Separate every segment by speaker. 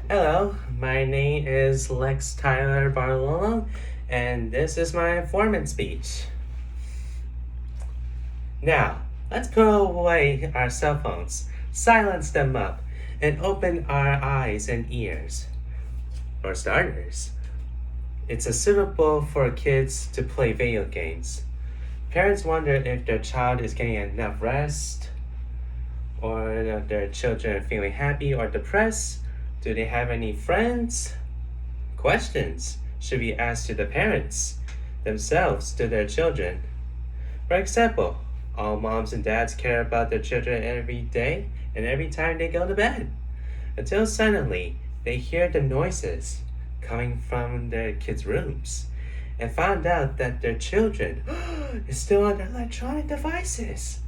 Speaker 1: Hello, my name is Lex Tyler Bartololo, and this is my informant speech. Now, let's put away our cell phones, silence them up, and open our eyes and ears. For starters, it's suitable for kids to play video games. Parents wonder if their child is getting enough rest, or if their children are feeling happy or depressed. Do they have any friends? Questions should be asked to the parents themselves to their children. For example, all moms and dads care about their children every day and every time they go to bed, until suddenly they hear the noises coming from their kids' rooms and found out that their children is still on their electronic devices.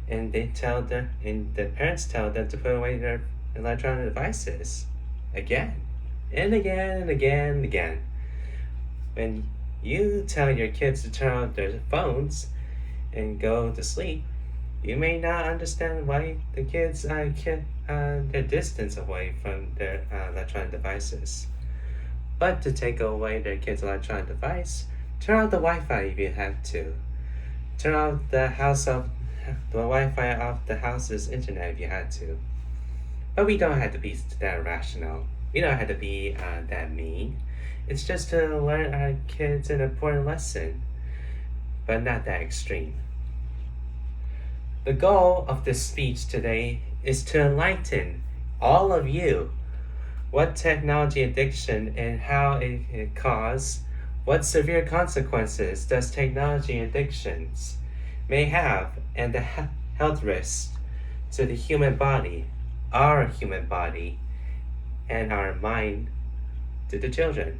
Speaker 1: And the parents tell them to put away their electronic devices again and again and again and again. When you tell your kids to turn off their phones and go to sleep, you may not understand why the kids keep their distance away from their electronic devices. But to take away their kids' electronic device, turn off the Wi-Fi if you have to. Turn off the Wi-Fi off the house's internet if you had to. But we don't have to be that rational. We don't have to be that mean. It's just to learn our kids an important lesson, but not that extreme. The goal of this speech today is to enlighten all of you what technology addiction and how it causes, what severe consequences does technology addictions may have, and the health risks to the human body, our human body, and our mind to the children.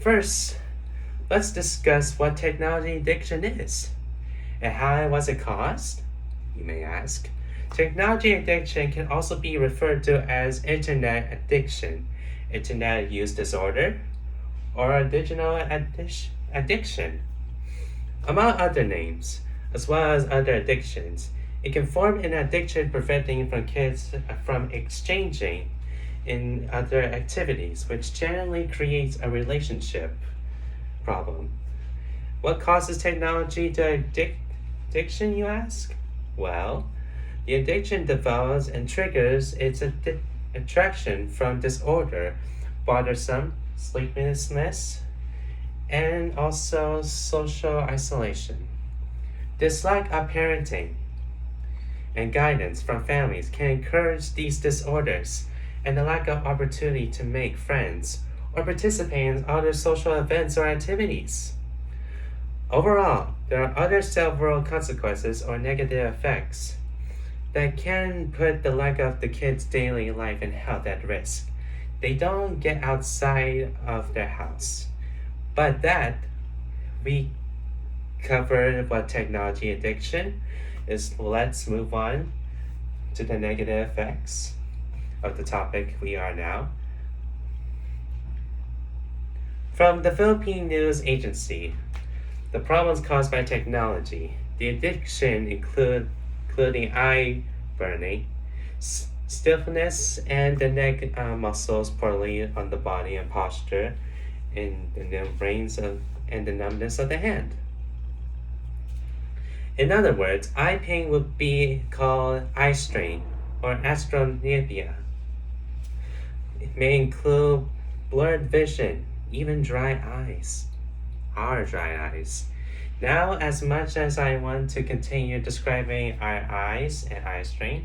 Speaker 1: First, let's discuss what technology addiction is and how was it caused, you may ask. Technology addiction can also be referred to as internet addiction, internet use disorder, or digital addiction. Among other names, as well as other addictions, it can form an addiction preventing from kids from exchanging in other activities, which generally creates a relationship problem. What causes technology to addiction, you ask? Well, the addiction develops and triggers its attraction from disorder, bothersome, sleeplessness, and also social isolation. Dislike of parenting and guidance from families can encourage these disorders, and the lack of opportunity to make friends or participate in other social events or activities. Overall, there are other several consequences or negative effects that can put the lack of the kids' daily life and health at risk. They don't get outside of their house. But that we covered what technology addiction is. Let's move on to the negative effects of the topic we are now. From the Philippine News Agency, the problems caused by technology. The addiction including eye burning, stiffness, and the neck muscles poorly on the body and posture, and the brains and the numbness of the hand. In other words, eye pain would be called eye strain or astronomia. It may include blurred vision, even dry eyes, our dry eyes. Now, as much as I want to continue describing our eyes and eye strain,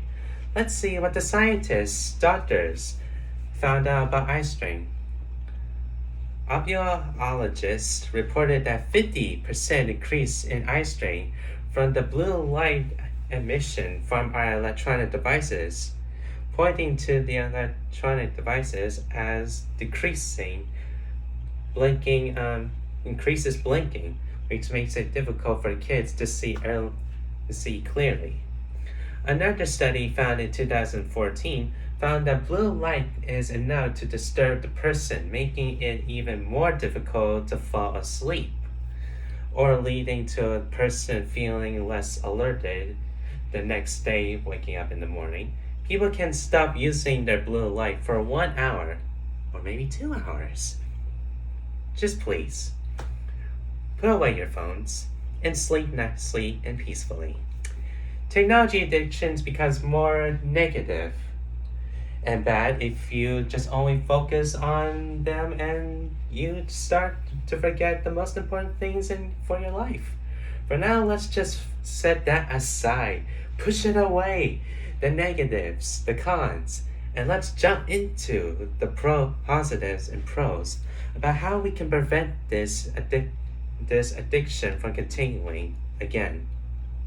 Speaker 1: let's see what the scientists, doctors, found out about eye strain. Ophthalmologists reported that 50% increase in eye strain from the blue light emission from our electronic devices, pointing to the electronic devices as decreasing blinking, increases blinking, which makes it difficult for kids to see clearly. Another study found in 2014 found that blue light is enough to disturb the person, making it even more difficult to fall asleep, or leading to a person feeling less alerted the next day waking up in the morning People can stop using their blue light for 1 hour or maybe 2 hours. Just please, put away your phones and sleep nicely and peacefully. Technology addictions becomes more negative and bad if you just only focus on them and you start to forget the most important things for your life. For now, let's just set that aside, push it away, the negatives, the cons, and let's jump into the positives and pros about how we can prevent this addiction from continuing again.